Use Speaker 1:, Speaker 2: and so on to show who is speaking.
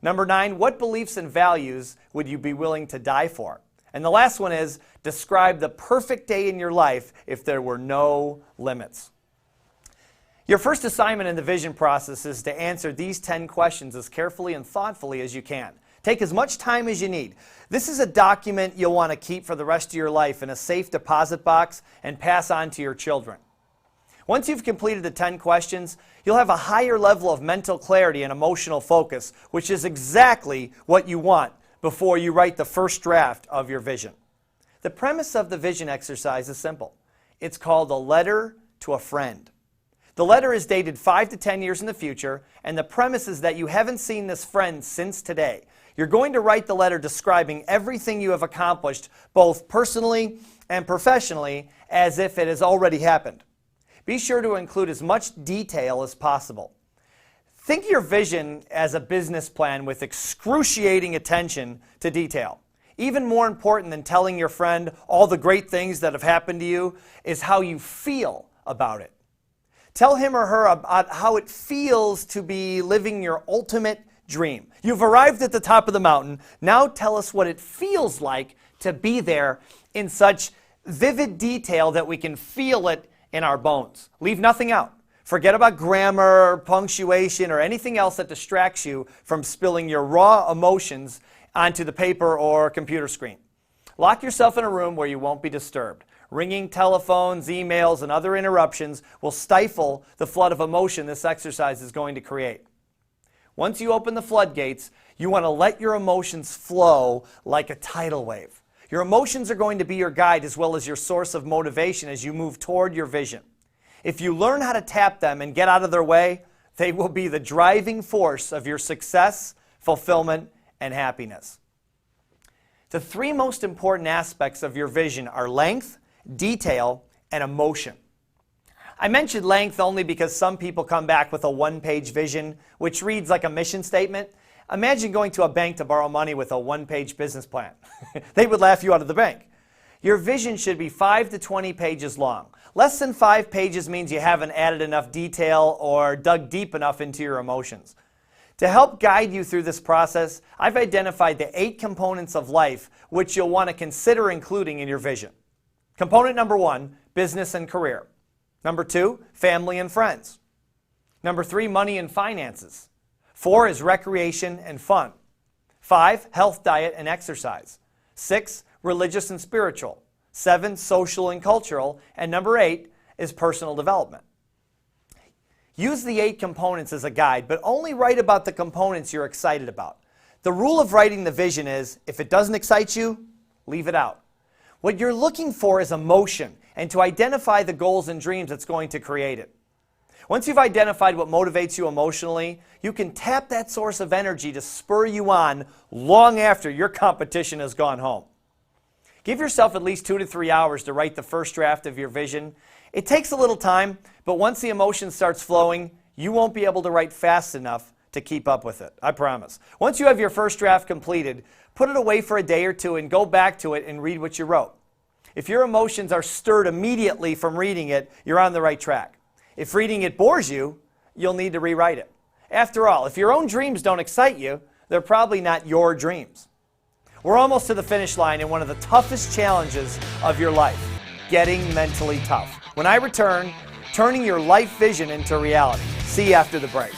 Speaker 1: Number 9, what beliefs and values would you be willing to die for? And the last one is, describe the perfect day in your life if there were no limits. Your first assignment in the vision process is to answer these 10 questions as carefully and thoughtfully as you can. Take as much time as you need. This is a document you'll want to keep for the rest of your life in a safe deposit box and pass on to your children. Once you've completed the 10 questions, you'll have a higher level of mental clarity and emotional focus, which is exactly what you want before you write the first draft of your vision. The premise of the vision exercise is simple. It's called a letter to a friend. The letter is dated 5 to 10 years in the future, and the premise is that you haven't seen this friend since today. You're going to write the letter describing everything you have accomplished, both personally and professionally, as if it has already happened. Be sure to include as much detail as possible. Think of your vision as a business plan with excruciating attention to detail. Even more important than telling your friend all the great things that have happened to you is how you feel about it. Tell him or her about how it feels to be living your ultimate dream. You've arrived at the top of the mountain. Now tell us what it feels like to be there in such vivid detail that we can feel it in our bones. Leave nothing out. Forget about grammar, punctuation, or anything else that distracts you from spilling your raw emotions onto the paper or computer screen. Lock yourself in a room where you won't be disturbed. Ringing telephones, emails, and other interruptions will stifle the flood of emotion this exercise is going to create. Once you open the floodgates, you want to let your emotions flow like a tidal wave. Your emotions are going to be your guide as well as your source of motivation as you move toward your vision. If you learn how to tap them and get out of their way, they will be the driving force of your success, fulfillment, and happiness. The 3 most important aspects of your vision are length, detail, and emotion. I mentioned length only because some people come back with a 1-page vision, which reads like a mission statement. Imagine going to a bank to borrow money with a 1-page business plan. They would laugh you out of the bank. Your vision should be 5 to 20 pages long. Less than 5 pages means you haven't added enough detail or dug deep enough into your emotions. To help guide you through this process, I've identified the 8 components of life which you'll want to consider including in your vision. Component number 1, business and career. Number 2, family and friends. Number 3, money and finances. 4 is recreation and fun. 5, health, diet, and exercise. 6, religious and spiritual. 7, social and cultural. And number 8 is personal development. Use the 8 components as a guide, but only write about the components you're excited about. The rule of writing the vision is, if it doesn't excite you, leave it out. What you're looking for is emotion, and to identify the goals and dreams that's going to create it. Once you've identified what motivates you emotionally, you can tap that source of energy to spur you on long after your competition has gone home. Give yourself at least 2 to 3 hours to write the first draft of your vision. It takes a little time, but once the emotion starts flowing, you won't be able to write fast enough to keep up with it, I promise. Once you have your first draft completed, put it away for a day or 2 and go back to it and read what you wrote. If your emotions are stirred immediately from reading it, you're on the right track. If reading it bores you, you'll need to rewrite it. After all, if your own dreams don't excite you, they're probably not your dreams. We're almost to the finish line in one of the toughest challenges of your life, getting mentally tough. When I return, turning your life vision into reality. See you after the break.